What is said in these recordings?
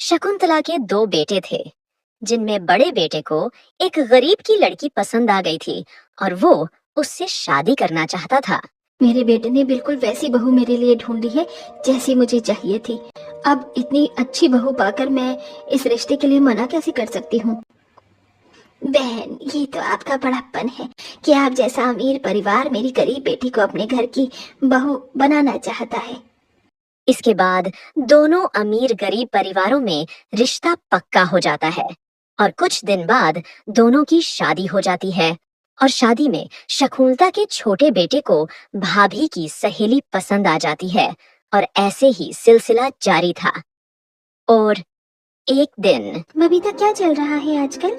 शकुंतला के दो बेटे थे, जिनमें बड़े बेटे को एक गरीब की लड़की पसंद आ गई थी और वो उससे शादी करना चाहता था। मेरे बेटे ने बिल्कुल वैसी बहू मेरे लिए ढूंढी है जैसी मुझे चाहिए थी। अब इतनी अच्छी बहू पाकर मैं इस रिश्ते के लिए मना कैसे कर सकती हूँ। बहन, ये तो आपका बड़प्पन है कि आप जैसा अमीर परिवार मेरी गरीब बेटी को अपने घर की बहू बनाना चाहता है। इसके बाद दोनों अमीर गरीब परिवारों में रिश्ता पक्का हो जाता है और कुछ दिन बाद दोनों की शादी हो जाती है। और शादी में शकुंतला के छोटे बेटे को भाभी की सहेली पसंद आ जाती है और ऐसे ही सिलसिला जारी था। और एक दिन, बबीता, क्या चल रहा है आजकल?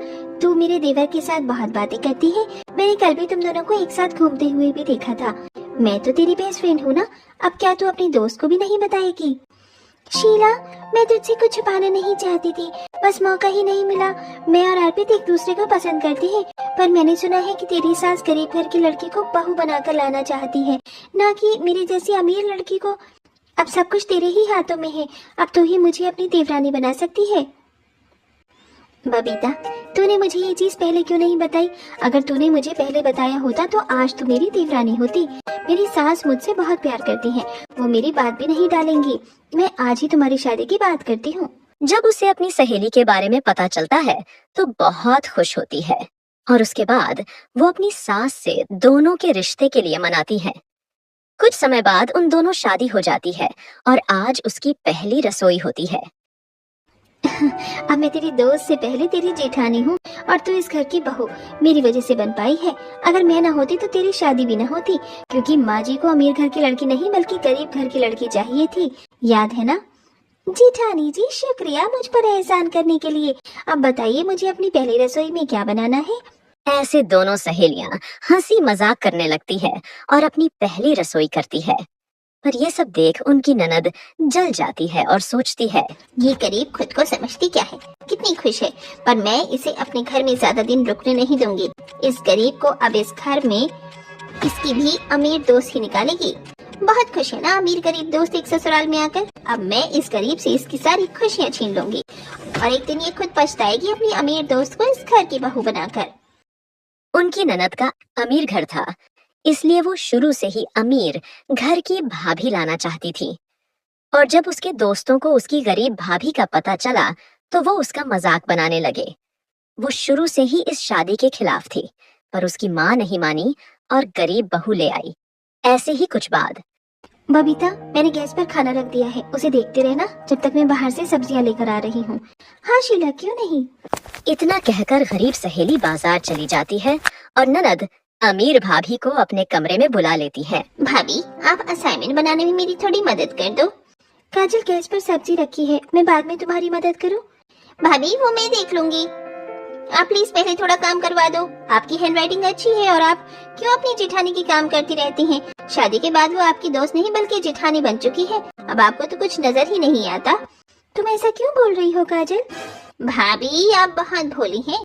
तू मेरे देवर के साथ बहुत बातें करती है। मैंने कल भी तुम दोनों को एक साथ घूमते हुए भी देखा था। मैं तो तेरी बेस्ट फ्रेंड हूँ ना, अब क्या तू अपनी दोस्त को भी नहीं बताएगी? शीला, मैं तुझसे कुछ छुपाना नहीं चाहती थी, बस मौका ही नहीं मिला। मैं और अर्पित एक दूसरे को पसंद करते हैं, पर मैंने सुना है कि तेरी सास गरीब घर की लड़की को बहू बनाकर लाना चाहती है, ना कि मेरी जैसी अमीर लड़की को। अब सब कुछ तेरे ही हाथों में है, अब तू ही मुझे अपनी देवरानी बना सकती है। बबीता, तूने मुझे ये चीज पहले क्यों नहीं बताई? अगर तूने मुझे पहले बताया होता तो आज तू मेरी देवरानी होती। मेरी सास मुझसे बहुत प्यार करती है, वो मेरी बात भी नहीं डालेंगी। मैं आज ही तुम्हारी शादी की बात करती हूँ। जब उसे अपनी सहेली के बारे में पता चलता है तो बहुत खुश होती है और उसके बाद वो अपनी सास से दोनों के रिश्ते के लिए मनाती है। कुछ समय बाद उन दोनों शादी हो जाती है और आज उसकी पहली रसोई होती है। अब मैं तेरी दोस्त से पहले तेरी जेठानी हूँ और तू इस घर की बहू मेरी वजह से बन पाई है। अगर मैं न होती तो तेरी शादी भी न होती, क्योंकि माँ जी को अमीर घर की लड़की नहीं बल्कि गरीब घर की लड़की चाहिए थी। याद है ना? जेठानी जी, शुक्रिया मुझ पर एहसान करने के लिए। अब बताइए मुझे अपनी पहली रसोई में क्या बनाना है? ऐसे दोनों सहेलियां हंसी मजाक करने लगती है और अपनी पहली रसोई करती है। पर ये सब देख उनकी ननद जल जाती है और सोचती है, ये गरीब खुद को समझती क्या है, कितनी खुश है, पर मैं इसे अपने घर में ज्यादा दिन रुकने नहीं दूंगी। इस गरीब को अब इस घर में इसकी भी अमीर दोस्त ही निकालेगी। बहुत खुश है ना अमीर गरीब दोस्त एक ससुराल में आकर। अब मैं इस गरीब से इसकी सारी खुशियाँ छीन लूंगी और एक दिन ये खुद पछताएगी अपनी अमीर दोस्त को इस घर की बहू बनाकर। उनकी ननद का अमीर घर था, इसलिए वो शुरू से ही अमीर घर की भाभी लाना चाहती थी। और जब उसके दोस्तों को उसकी गरीब भाभी का पता चला तो वो उसका मजाक बनाने लगे। वो शुरू से ही इस शादी के खिलाफ थी, पर उसकी माँ नहीं मानी और गरीब बहू ले आई। ऐसे ही कुछ बाद, बबीता, मैंने गैस पर खाना रख दिया है, उसे देखते रहना जब तक मैं बाहर से सब्जियां लेकर आ रही हूँ। हाँ शीला, क्यों नहीं। इतना कहकर गरीब सहेली बाजार चली जाती है और ननद अमीर भाभी को अपने कमरे में बुला लेती है। भाभी, आप असाइनमेंट बनाने में मेरी थोड़ी मदद कर दो। काजल, गैस पर सब्जी रखी है, मैं बाद में तुम्हारी मदद करूं? भाभी, वो मैं देख लूंगी, आप प्लीज पहले थोड़ा काम करवा दो। आपकी हैंडराइटिंग अच्छी है और आप क्यों अपनी जेठानी की काम करती रहती हैं? शादी के बाद वो आपकी दोस्त नहीं बल्कि जेठानी बन चुकी है। अब आपको तो कुछ नजर ही नहीं आता। तुम ऐसा क्यों बोल रही हो काजल? भाभी, आप बहुत भोली हैं,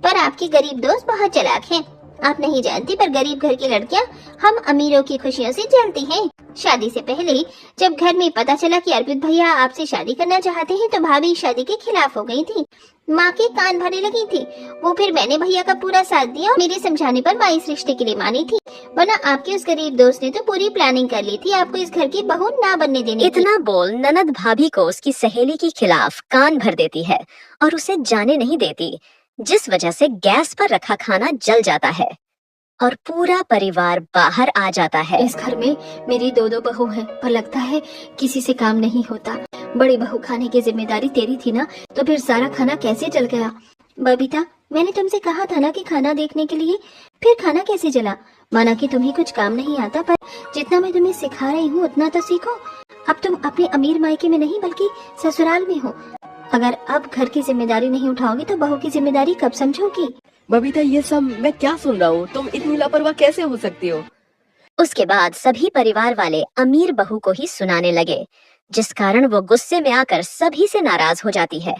पर आपकी गरीब दोस्त बहुत चालाक है। आप नहीं जानती, पर गरीब घर की लड़कियां हम अमीरों की खुशियों से जलती हैं। शादी से पहले जब घर में पता चला कि अर्पित भैया आपसे शादी करना चाहते हैं तो भाभी शादी के खिलाफ हो गई थी। माँ के कान भरने लगी थी। वो फिर मैंने भैया का पूरा साथ दिया और मेरे समझाने पर माँ इस रिश्ते के लिए मानी थी, वरना आपके उस गरीब दोस्त ने तो पूरी प्लानिंग कर ली थी आपको इस घर की बहू ना बनने देने की। इतना बोल ननद भाभी को उसकी सहेली के खिलाफ कान भर देती है और उसे जाने नहीं देती, जिस वजह से गैस पर रखा खाना जल जाता है और पूरा परिवार बाहर आ जाता है। इस घर में मेरी दो बहू है, पर लगता है किसी से काम नहीं होता। बड़ी बहू खाने की जिम्मेदारी तेरी थी ना, तो फिर सारा खाना कैसे जल गया? बबीता, मैंने तुमसे कहा था ना कि खाना देखने के लिए, फिर खाना कैसे जला? माना कि तुम्हें कुछ काम नहीं आता, पर जितना मैं तुम्हें सिखा रही हूँ उतना तो सीखो। अब तुम अपने अमीर मायके में नहीं बल्कि ससुराल में हो। अगर अब घर की जिम्मेदारी नहीं उठाओगी तो बहू की जिम्मेदारी कब समझोगी? बबीता, ये सब मैं क्या सुन रहा हूँ? तुम इतनी लापरवाह कैसे हो सकती हो? उसके बाद सभी परिवार वाले अमीर बहू को ही सुनाने लगे, जिस कारण वो गुस्से में आकर सभी से नाराज हो जाती है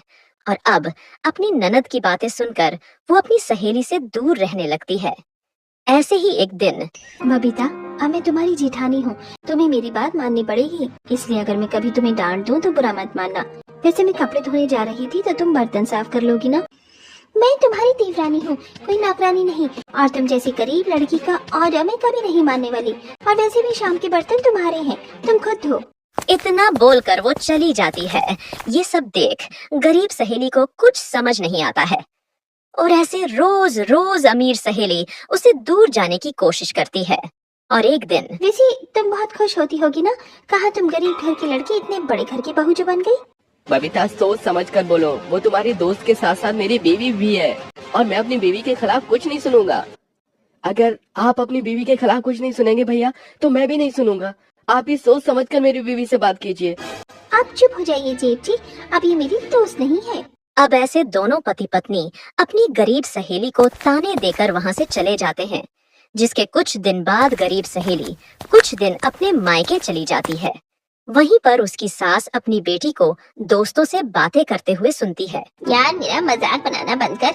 और अब अपनी ननद की बातें सुनकर वो अपनी सहेली से दूर रहने लगती है। ऐसे ही एक दिन, बबीता, अब मैं तुम्हारी जेठानी हूँ, तुम्हें मेरी बात माननी पड़ेगी, इसलिए अगर मैं कभी तुम्हें डांट दूँ तो बुरा मत मानना। वैसे मैं कपड़े धोने जा रही थी तो तुम बर्तन साफ कर लोगी ना। मैं तुम्हारी देवरानी हूँ, कोई नौकरानी नहीं। और तुम जैसी गरीब लड़की का ऑर्डर मैं कभी नहीं मानने वाली। और वैसे भी शाम के बर्तन तुम्हारे हैं, तुम खुद धो। इतना बोलकर वो चली जाती है। ये सब देख गरीब सहेली को कुछ समझ नहीं आता है और ऐसे रोज रोज अमीर सहेली उसे दूर जाने की कोशिश करती है। और एक दिन वैसे तुम बहुत खुश होती होगी ना, कहा तुम गरीब घर की लड़की इतने बड़े घर की बहू जो बन गई। बबीता सोच समझ कर बोलो, वो तुम्हारी दोस्त के साथ साथ मेरी बीवी भी है और मैं अपनी बीवी के खिलाफ कुछ नहीं सुनूंगा। अगर आप अपनी बीवी के खिलाफ कुछ नहीं सुनेंगे भैया तो मैं भी नहीं सुनूंगा। आप ही सोच समझ कर मेरी बीवी से बात कीजिए। आप चुप हो जाइए जेठ जी, अब ये मेरी दोस्त नहीं है। अब ऐसे दोनों पति पत्नी अपनी गरीब सहेली को ताने देकर वहां से चले जाते हैं। जिसके कुछ दिन बाद गरीब सहेली कुछ दिन अपने मायके चली जाती है। वहीं पर उसकी सास अपनी बेटी को दोस्तों से बातें करते हुए सुनती है। यार मेरा मजाक बनाना बंद कर,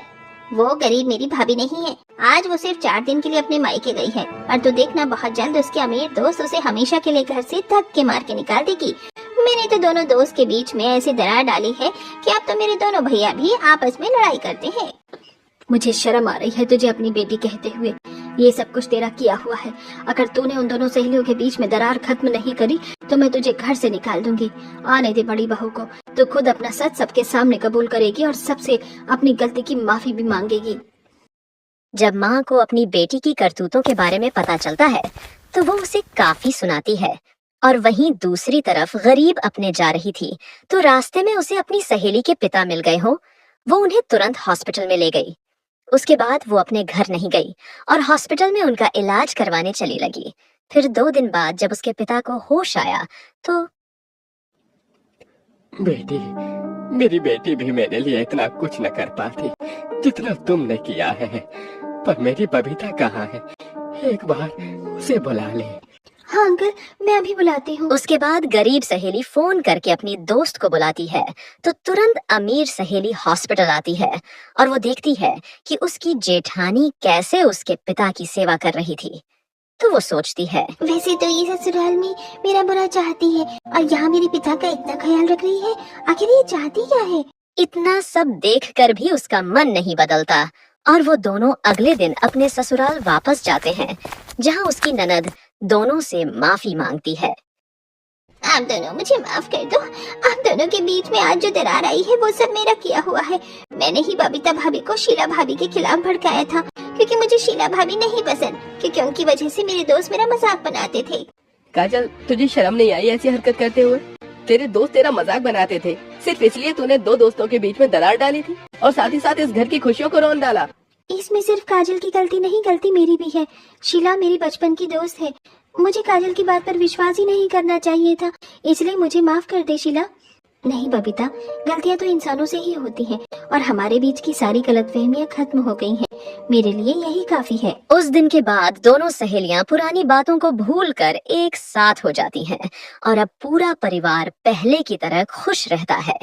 वो गरीब मेरी भाभी नहीं है। आज वो सिर्फ 4 दिन के लिए अपने मायके गई है और तू देखना बहुत जल्द उसके अमीर दोस्त उसे हमेशा के लिए घर से धक्के मार के निकाल देगी। मैंने तो दोनों दोस्त के बीच में ऐसी दरार डाली है कि अब तो मेरे दोनों भैया भी आपस में लड़ाई करते हैं। मुझे शर्म आ रही है तुझे अपनी बेटी कहते हुए। ये सब कुछ तेरा किया हुआ है। अगर तूने उन दोनों सहेलियों के बीच में दरार खत्म नहीं करी तो मैं तुझे घर से निकाल दूंगी। आने दे बड़ी बहू को, तो खुद अपना सच सबके सामने कबूल करेगी और सबसे अपनी गलती की माफी भी मांगेगी। जब माँ को अपनी बेटी की करतूतों के बारे में पता चलता है तो वो उसे काफी सुनाती है। और वहीं दूसरी तरफ गरीब अपने जा रही थी तो रास्ते में उसे अपनी सहेली के पिता मिल गए हो। वो उन्हें तुरंत हॉस्पिटल में ले गई। उसके बाद वो अपने घर नहीं गई और हॉस्पिटल में उनका इलाज करवाने चली लगी। फिर 2 दिन बाद जब उसके पिता को होश आया तो बेटी, मेरी बेटी भी मेरे लिए इतना कुछ न कर पाती जितना तुमने किया है। पर मेरी बबीता कहाँ है? एक बार उसे बुला ले। हाँ अंकल, मैं अभी बुलाती हूँ। उसके बाद गरीब सहेली फोन करके अपनी दोस्त को बुलाती है तो तुरंत अमीर सहेली हॉस्पिटल आती है और वो देखती है कि उसकी जेठानी कैसे उसके पिता की सेवा कर रही थी। तो वो सोचती है, वैसे तो ये ससुराल में मेरा बुरा चाहती है और यहाँ मेरे पिता का इतना ख्याल रख रही है। आखिर ये चाहती क्या है? इतना सब देखकर भी उसका मन नहीं बदलता और वो दोनों अगले दिन अपने ससुराल वापस जाते हैं जहाँ उसकी ननद दोनों से माफी मांगती है। आप दोनों मुझे माफ कर दो। आप दोनों के बीच में आज जो दरार आई है वो सब मेरा किया हुआ है। मैंने ही बबीता भाभी को शीला भाभी के खिलाफ भड़काया था क्योंकि मुझे शीला भाभी नहीं पसंद, क्योंकि उनकी वजह से मेरे दोस्त मेरा मजाक बनाते थे। काजल, तुझे शर्म नहीं आई ऐसी हरकत करते हुए? तेरे दोस्त तेरा मजाक बनाते थे सिर्फ इसलिए तूने 2 दोस्तों के बीच में दरार डाली थी और साथ ही साथ इस घर की खुशियों को रौंद डाला। इसमें सिर्फ काजल की गलती नहीं, गलती मेरी भी है। शीला मेरी बचपन की दोस्त है। मुझे काजल की बात पर विश्वास ही नहीं करना चाहिए था, इसलिए मुझे माफ कर दे शीला। नहीं बबीता, गलतियां तो इंसानों से ही होती हैं और हमारे बीच की सारी गलतफहमियां खत्म हो गई हैं। मेरे लिए यही काफी है। उस दिन के बाद दोनों सहेलियां पुरानी बातों को भूलकर एक साथ हो जाती हैं और अब पूरा परिवार पहले की तरह खुश रहता है।